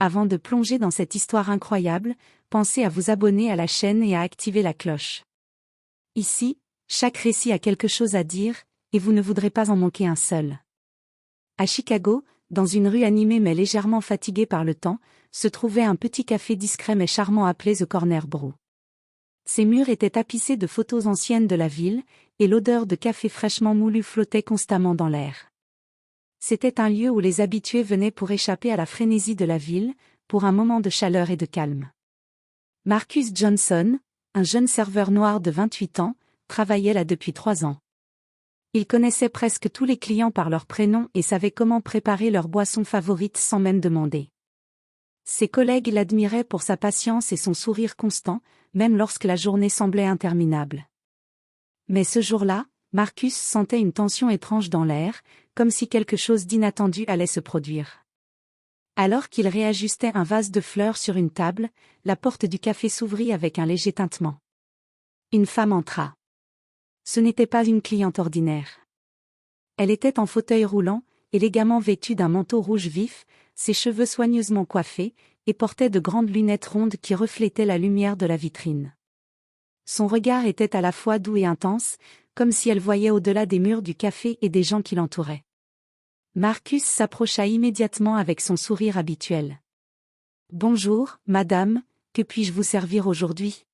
Avant de plonger dans cette histoire incroyable, pensez à vous abonner à la chaîne et à activer la cloche. Ici, chaque récit a quelque chose à dire, et vous ne voudrez pas en manquer un seul. À Chicago, dans une rue animée mais légèrement fatiguée par le temps, se trouvait un petit café discret mais charmant appelé The Corner Brew. Ses murs étaient tapissés de photos anciennes de la ville, et l'odeur de café fraîchement moulu flottait constamment dans l'air. C'était un lieu où les habitués venaient pour échapper à la frénésie de la ville, pour un moment de chaleur et de calme. Marcus Johnson, un jeune serveur noir de 28 ans, travaillait là depuis 3 ans. Il connaissait presque tous les clients par leur prénom et savait comment préparer leur boisson favorite sans même demander. Ses collègues l'admiraient pour sa patience et son sourire constant, même lorsque la journée semblait interminable. Mais ce jour-là, Marcus sentait une tension étrange dans l'air, comme si quelque chose d'inattendu allait se produire. Alors qu'il réajustait un vase de fleurs sur une table, la porte du café s'ouvrit avec un léger tintement. Une femme entra. Ce n'était pas une cliente ordinaire. Elle était en fauteuil roulant, élégamment vêtue d'un manteau rouge vif, ses cheveux soigneusement coiffés, et portait de grandes lunettes rondes qui reflétaient la lumière de la vitrine. Son regard était à la fois doux et intense, comme si elle voyait au-delà des murs du café et des gens qui l'entouraient. Marcus s'approcha immédiatement avec son sourire habituel. « Bonjour, madame, que puis-je vous servir aujourd'hui ?»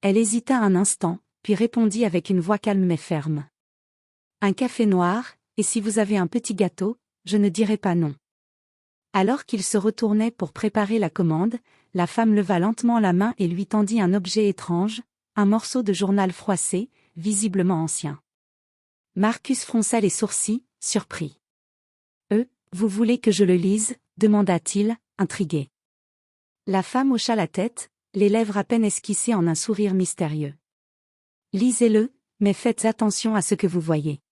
Elle hésita un instant, puis répondit avec une voix calme mais ferme. « Un café noir, et si vous avez un petit gâteau, je ne dirai pas non. » Alors qu'il se retournait pour préparer la commande, la femme leva lentement la main et lui tendit un objet étrange, un morceau de journal froissé, visiblement ancien. Marcus fronça les sourcils, surpris. « Vous voulez que je le lise ?» demanda-t-il, intrigué. La femme hocha la tête, les lèvres à peine esquissées en un sourire mystérieux. « Lisez-le, mais faites attention à ce que vous voyez. »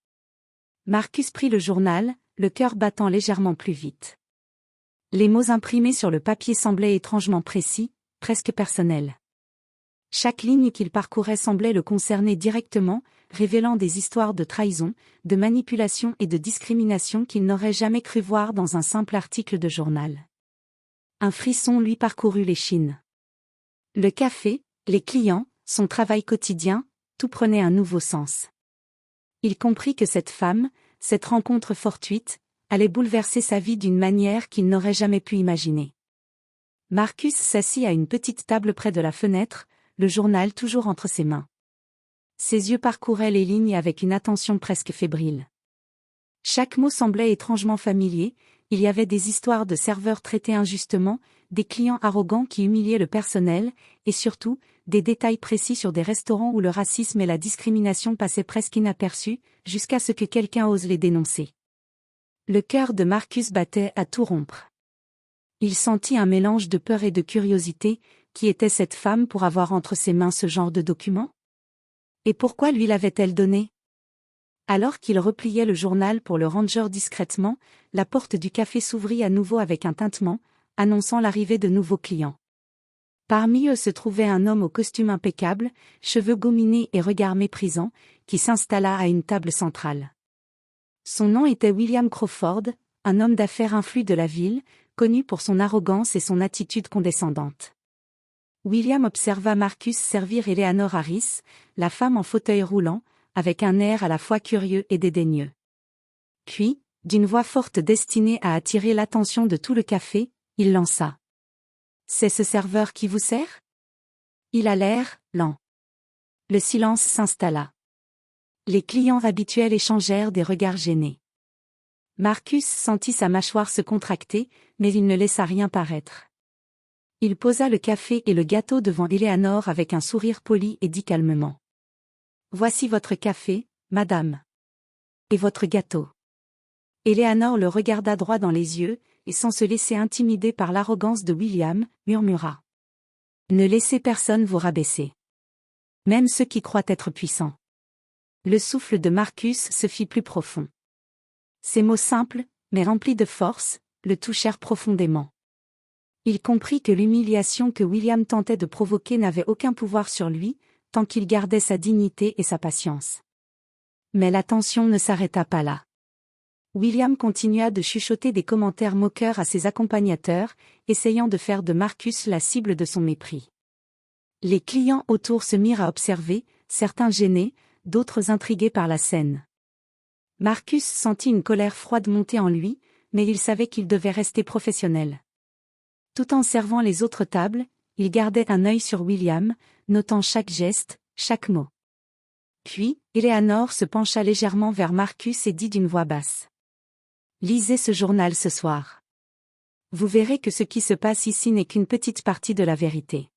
Marcus prit le journal, le cœur battant légèrement plus vite. Les mots imprimés sur le papier semblaient étrangement précis, presque personnels. Chaque ligne qu'il parcourait semblait le concerner directement, révélant des histoires de trahison, de manipulation et de discrimination qu'il n'aurait jamais cru voir dans un simple article de journal. Un frisson lui parcourut l'échine. Le café, les clients, son travail quotidien, tout prenait un nouveau sens. Il comprit que cette femme, cette rencontre fortuite, allait bouleverser sa vie d'une manière qu'il n'aurait jamais pu imaginer. Marcus s'assit à une petite table près de la fenêtre, le journal toujours entre ses mains. Ses yeux parcouraient les lignes avec une attention presque fébrile. Chaque mot semblait étrangement familier, il y avait des histoires de serveurs traités injustement, des clients arrogants qui humiliaient le personnel, et surtout, des détails précis sur des restaurants où le racisme et la discrimination passaient presque inaperçus, jusqu'à ce que quelqu'un ose les dénoncer. Le cœur de Marcus battait à tout rompre. Il sentit un mélange de peur et de curiosité. Qui était cette femme pour avoir entre ses mains ce genre de document? Et pourquoi lui l'avait-elle donné? Alors qu'il repliait le journal pour le ranger discrètement, la porte du café s'ouvrit à nouveau avec un tintement, annonçant l'arrivée de nouveaux clients. Parmi eux se trouvait un homme au costume impeccable, cheveux gominés et regard méprisant, qui s'installa à une table centrale. Son nom était William Crawford, un homme d'affaires influent de la ville, connu pour son arrogance et son attitude condescendante. William observa Marcus servir Eleanor Harris, la femme en fauteuil roulant, avec un air à la fois curieux et dédaigneux. Puis, d'une voix forte destinée à attirer l'attention de tout le café, il lança. « C'est ce serveur qui vous sert ? Il a l'air lent. » Le silence s'installa. Les clients habituels échangèrent des regards gênés. Marcus sentit sa mâchoire se contracter, mais il ne laissa rien paraître. Il posa le café et le gâteau devant Eleanor avec un sourire poli et dit calmement. « Voici votre café, madame. Et votre gâteau. » Eleanor le regarda droit dans les yeux, et sans se laisser intimider par l'arrogance de William, murmura. « Ne laissez personne vous rabaisser. Même ceux qui croient être puissants. » Le souffle de Marcus se fit plus profond. Ces mots simples, mais remplis de force, le touchèrent profondément. Il comprit que l'humiliation que William tentait de provoquer n'avait aucun pouvoir sur lui, tant qu'il gardait sa dignité et sa patience. Mais la tension ne s'arrêta pas là. William continua de chuchoter des commentaires moqueurs à ses accompagnateurs, essayant de faire de Marcus la cible de son mépris. Les clients autour se mirent à observer, certains gênés, d'autres intrigués par la scène. Marcus sentit une colère froide monter en lui, mais il savait qu'il devait rester professionnel. Tout en servant les autres tables, il gardait un œil sur William, notant chaque geste, chaque mot. Puis, Eleanor se pencha légèrement vers Marcus et dit d'une voix basse. « Lisez ce journal ce soir. Vous verrez que ce qui se passe ici n'est qu'une petite partie de la vérité.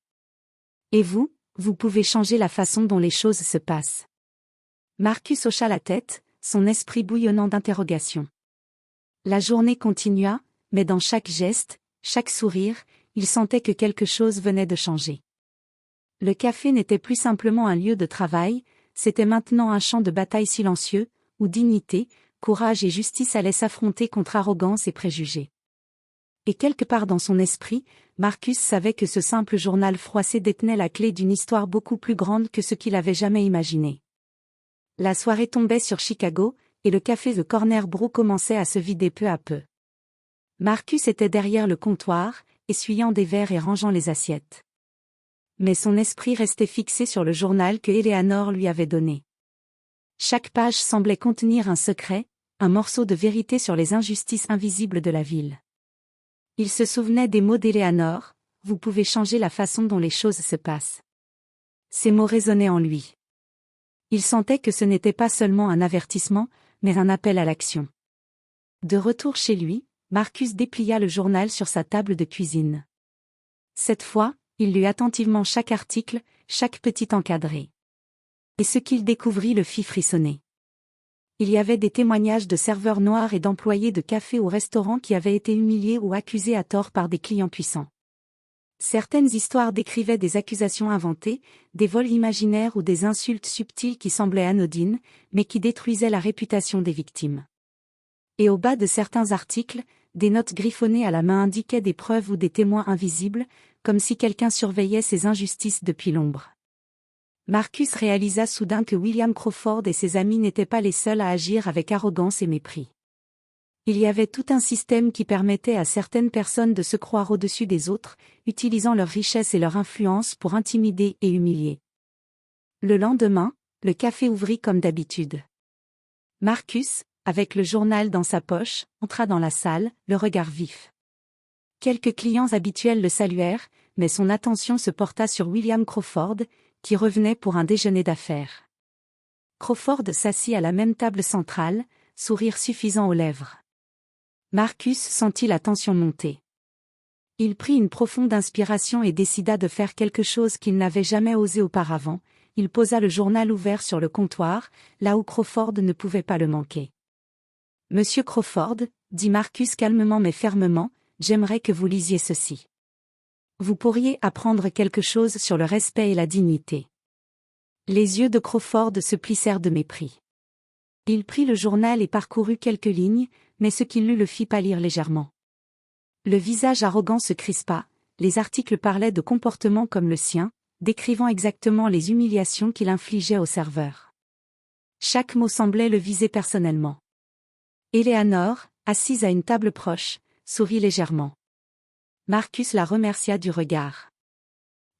Et vous pouvez changer la façon dont les choses se passent. » Marcus hocha la tête, son esprit bouillonnant d'interrogation. La journée continua, mais dans chaque geste, chaque sourire, il sentait que quelque chose venait de changer. Le café n'était plus simplement un lieu de travail, c'était maintenant un champ de bataille silencieux, où dignité, courage et justice allaient s'affronter contre arrogance et préjugés. Et quelque part dans son esprit, Marcus savait que ce simple journal froissé détenait la clé d'une histoire beaucoup plus grande que ce qu'il avait jamais imaginé. La soirée tombait sur Chicago, et le café The Corner Brew commençait à se vider peu à peu. Marcus était derrière le comptoir, essuyant des verres et rangeant les assiettes. Mais son esprit restait fixé sur le journal que Eleanor lui avait donné. Chaque page semblait contenir un secret, un morceau de vérité sur les injustices invisibles de la ville. Il se souvenait des mots d'Eleanor, « Vous pouvez changer la façon dont les choses se passent. » Ces mots résonnaient en lui. Il sentait que ce n'était pas seulement un avertissement, mais un appel à l'action. De retour chez lui, Marcus déplia le journal sur sa table de cuisine. Cette fois, il lut attentivement chaque article, chaque petit encadré. Et ce qu'il découvrit le fit frissonner. Il y avait des témoignages de serveurs noirs et d'employés de café ou restaurant qui avaient été humiliés ou accusés à tort par des clients puissants. Certaines histoires décrivaient des accusations inventées, des vols imaginaires ou des insultes subtiles qui semblaient anodines, mais qui détruisaient la réputation des victimes. Et au bas de certains articles, des notes griffonnées à la main indiquaient des preuves ou des témoins invisibles, comme si quelqu'un surveillait ces injustices depuis l'ombre. Marcus réalisa soudain que William Crawford et ses amis n'étaient pas les seuls à agir avec arrogance et mépris. Il y avait tout un système qui permettait à certaines personnes de se croire au-dessus des autres, utilisant leur richesse et leur influence pour intimider et humilier. Le lendemain, le café ouvrit comme d'habitude. Marcus, avec le journal dans sa poche, entra dans la salle, le regard vif. Quelques clients habituels le saluèrent, mais son attention se porta sur William Crawford, qui revenait pour un déjeuner d'affaires. Crawford s'assit à la même table centrale, sourire suffisant aux lèvres. Marcus sentit la tension monter. Il prit une profonde inspiration et décida de faire quelque chose qu'il n'avait jamais osé auparavant. Il posa le journal ouvert sur le comptoir, là où Crawford ne pouvait pas le manquer. « Monsieur Crawford, » dit Marcus calmement mais fermement, « j'aimerais que vous lisiez ceci. Vous pourriez apprendre quelque chose sur le respect et la dignité. » Les yeux de Crawford se plissèrent de mépris. Il prit le journal et parcourut quelques lignes, mais ce qu'il lut le fit pâlir légèrement. Le visage arrogant se crispa, les articles parlaient de comportements comme le sien, décrivant exactement les humiliations qu'il infligeait aux serveurs. Chaque mot semblait le viser personnellement. Eleanor, assise à une table proche, sourit légèrement. Marcus la remercia du regard.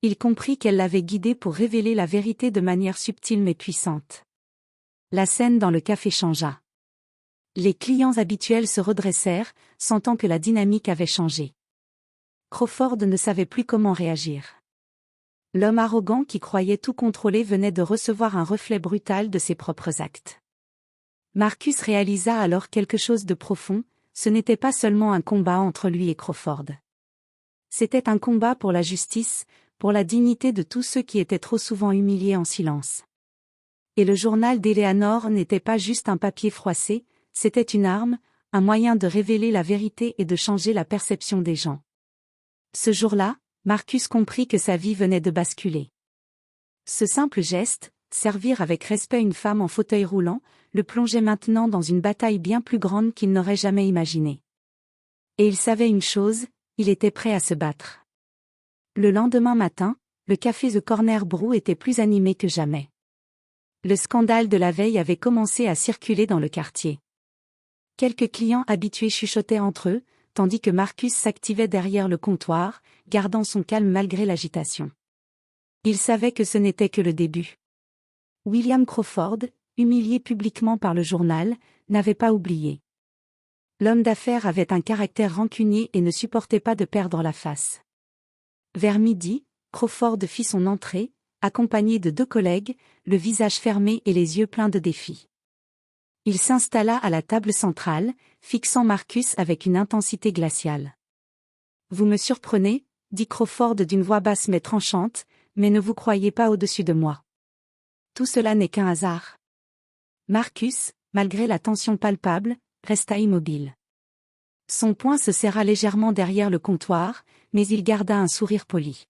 Il comprit qu'elle l'avait guidé pour révéler la vérité de manière subtile mais puissante. La scène dans le café changea. Les clients habituels se redressèrent, sentant que la dynamique avait changé. Crawford ne savait plus comment réagir. L'homme arrogant qui croyait tout contrôler venait de recevoir un reflet brutal de ses propres actes. Marcus réalisa alors quelque chose de profond, ce n'était pas seulement un combat entre lui et Crawford. C'était un combat pour la justice, pour la dignité de tous ceux qui étaient trop souvent humiliés en silence. Et le journal d'Eleanor n'était pas juste un papier froissé, c'était une arme, un moyen de révéler la vérité et de changer la perception des gens. Ce jour-là, Marcus comprit que sa vie venait de basculer. Ce simple geste, servir avec respect une femme en fauteuil roulant, le plongeait maintenant dans une bataille bien plus grande qu'il n'aurait jamais imaginée. Et il savait une chose, il était prêt à se battre. Le lendemain matin, le café The Corner Brew était plus animé que jamais. Le scandale de la veille avait commencé à circuler dans le quartier. Quelques clients habitués chuchotaient entre eux, tandis que Marcus s'activait derrière le comptoir, gardant son calme malgré l'agitation. Il savait que ce n'était que le début. William Crawford, humilié publiquement par le journal, n'avait pas oublié. L'homme d'affaires avait un caractère rancunier et ne supportait pas de perdre la face. Vers midi, Crawford fit son entrée, accompagné de 2 collègues, le visage fermé et les yeux pleins de défi. Il s'installa à la table centrale, fixant Marcus avec une intensité glaciale. « Vous me surprenez, » dit Crawford d'une voix basse mais tranchante, « mais ne vous croyez pas au-dessus de moi. Tout cela n'est qu'un hasard. » Marcus, malgré la tension palpable, resta immobile. Son poing se serra légèrement derrière le comptoir, mais il garda un sourire poli.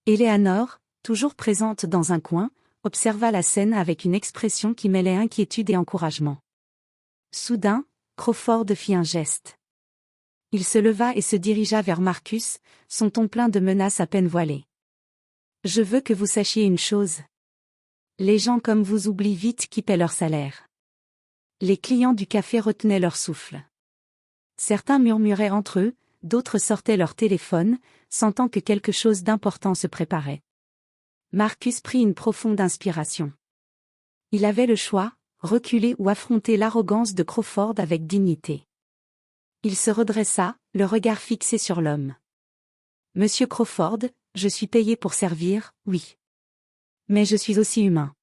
Eleanor, toujours présente dans un coin, observa la scène avec une expression qui mêlait inquiétude et encouragement. Soudain, Crawford fit un geste. Il se leva et se dirigea vers Marcus, son ton plein de menaces à peine voilées. « Je veux que vous sachiez une chose. Les gens comme vous oublient vite qui paient leur salaire. » Les clients du café retenaient leur souffle. Certains murmuraient entre eux, d'autres sortaient leur téléphone, sentant que quelque chose d'important se préparait. Marcus prit une profonde inspiration. Il avait le choix, reculer ou affronter l'arrogance de Crawford avec dignité. Il se redressa, le regard fixé sur l'homme. « Monsieur Crawford, je suis payé pour servir, oui. Mais je suis aussi humain.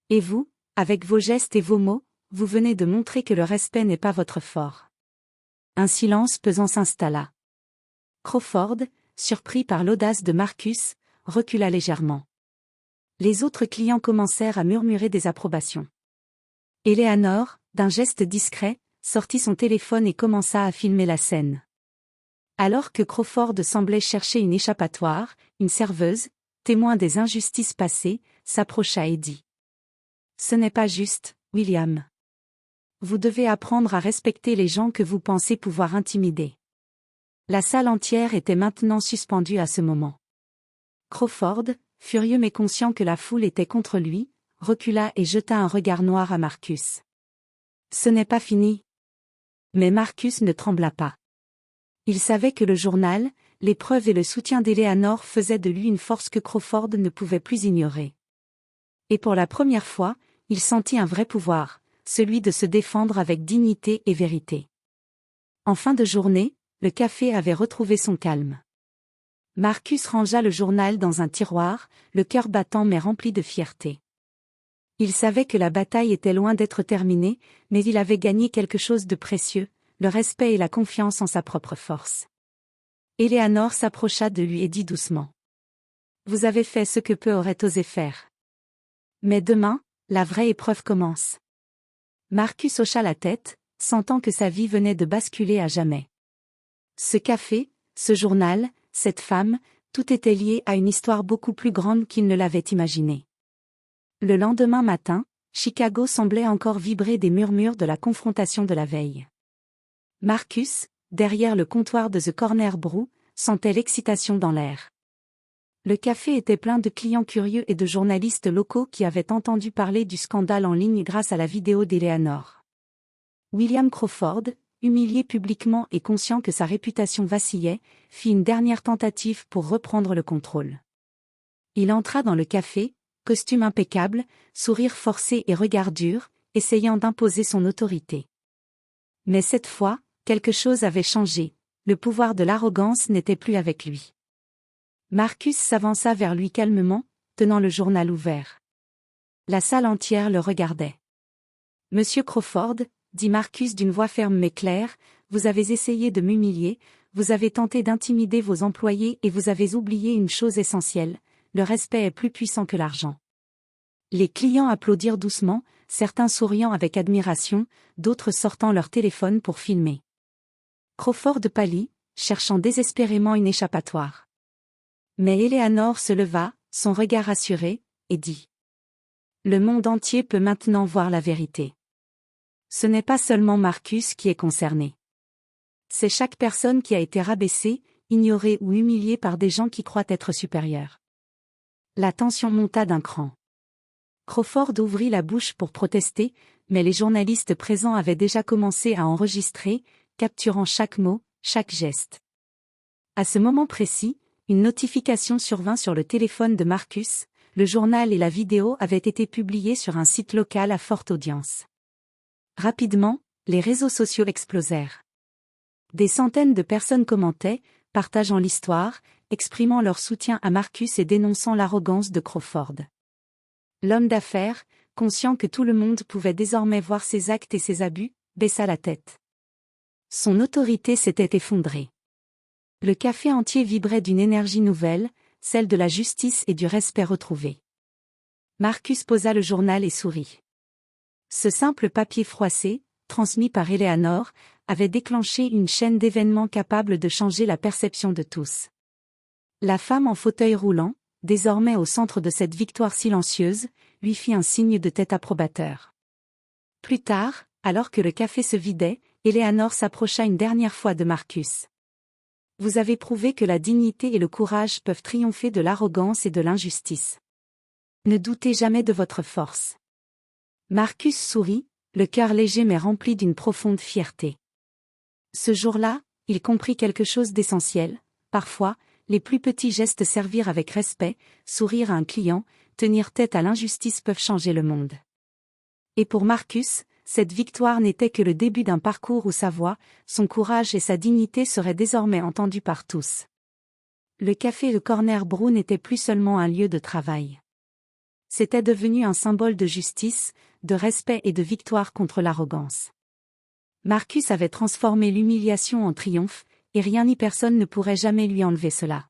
Et vous, avec vos gestes et vos mots, vous venez de montrer que le respect n'est pas votre fort. » Un silence pesant s'installa. Crawford, surpris par l'audace de Marcus, recula légèrement. Les autres clients commencèrent à murmurer des approbations. Eleanor, d'un geste discret, sortit son téléphone et commença à filmer la scène. Alors que Crawford semblait chercher une échappatoire, une serveuse, témoin des injustices passées, s'approcha et dit : « Ce n'est pas juste, William. Vous devez apprendre à respecter les gens que vous pensez pouvoir intimider. » La salle entière était maintenant suspendue à ce moment. Crawford, furieux mais conscient que la foule était contre lui, recula et jeta un regard noir à Marcus. « Ce n'est pas fini. » Mais Marcus ne trembla pas. Il savait que le journal, les preuves et le soutien d'Eleanor faisaient de lui une force que Crawford ne pouvait plus ignorer. Et pour la première fois, il sentit un vrai pouvoir, celui de se défendre avec dignité et vérité. En fin de journée, le café avait retrouvé son calme. Marcus rangea le journal dans un tiroir, le cœur battant mais rempli de fierté. Il savait que la bataille était loin d'être terminée, mais il avait gagné quelque chose de précieux, le respect et la confiance en sa propre force. Eleanor s'approcha de lui et dit doucement : « Vous avez fait ce que peu auraient osé faire. Mais demain, la vraie épreuve commence. » Marcus hocha la tête, sentant que sa vie venait de basculer à jamais. Ce café, ce journal, cette femme, tout était lié à une histoire beaucoup plus grande qu'il ne l'avait imaginé. Le lendemain matin, Chicago semblait encore vibrer des murmures de la confrontation de la veille. Marcus, derrière le comptoir de The Corner Brew, sentait l'excitation dans l'air. Le café était plein de clients curieux et de journalistes locaux qui avaient entendu parler du scandale en ligne grâce à la vidéo d'Eleanor. William Crawford, humilié publiquement et conscient que sa réputation vacillait, fit une dernière tentative pour reprendre le contrôle. Il entra dans le café, costume impeccable, sourire forcé et regard dur, essayant d'imposer son autorité. Mais cette fois, quelque chose avait changé, le pouvoir de l'arrogance n'était plus avec lui. Marcus s'avança vers lui calmement, tenant le journal ouvert. La salle entière le regardait. « Monsieur Crawford, » dit Marcus d'une voix ferme mais claire, « vous avez essayé de m'humilier, vous avez tenté d'intimider vos employés et vous avez oublié une chose essentielle, le respect est plus puissant que l'argent. » Les clients applaudirent doucement, certains souriant avec admiration, d'autres sortant leur téléphone pour filmer. Crawford pâlit, cherchant désespérément une échappatoire. Mais Eleanor se leva, son regard assuré, et dit : « Le monde entier peut maintenant voir la vérité. Ce n'est pas seulement Marcus qui est concerné. C'est chaque personne qui a été rabaissée, ignorée ou humiliée par des gens qui croient être supérieurs. » La tension monta d'un cran. Crawford ouvrit la bouche pour protester, mais les journalistes présents avaient déjà commencé à enregistrer, capturant chaque mot, chaque geste. À ce moment précis, une notification survint sur le téléphone de Marcus, le journal et la vidéo avaient été publiés sur un site local à forte audience. Rapidement, les réseaux sociaux explosèrent. Des centaines de personnes commentaient, partageant l'histoire, exprimant leur soutien à Marcus et dénonçant l'arrogance de Crawford. L'homme d'affaires, conscient que tout le monde pouvait désormais voir ses actes et ses abus, baissa la tête. Son autorité s'était effondrée. Le café entier vibrait d'une énergie nouvelle, celle de la justice et du respect retrouvé. Marcus posa le journal et sourit. Ce simple papier froissé, transmis par Eleanor, avait déclenché une chaîne d'événements capables de changer la perception de tous. La femme en fauteuil roulant, désormais au centre de cette victoire silencieuse, lui fit un signe de tête approbateur. Plus tard, alors que le café se vidait, Eleanor s'approcha une dernière fois de Marcus. « Vous avez prouvé que la dignité et le courage peuvent triompher de l'arrogance et de l'injustice. Ne doutez jamais de votre force. » Marcus sourit, le cœur léger mais rempli d'une profonde fierté. Ce jour-là, il comprit quelque chose d'essentiel. Parfois, les plus petits gestes servir avec respect, sourire à un client, tenir tête à l'injustice peuvent changer le monde. Et pour Marcus, cette victoire n'était que le début d'un parcours où sa voix, son courage et sa dignité seraient désormais entendus par tous. Le café Le Corner Brew n'était plus seulement un lieu de travail. C'était devenu un symbole de justice, de respect et de victoire contre l'arrogance. Marcus avait transformé l'humiliation en triomphe, et rien ni personne ne pourrait jamais lui enlever cela.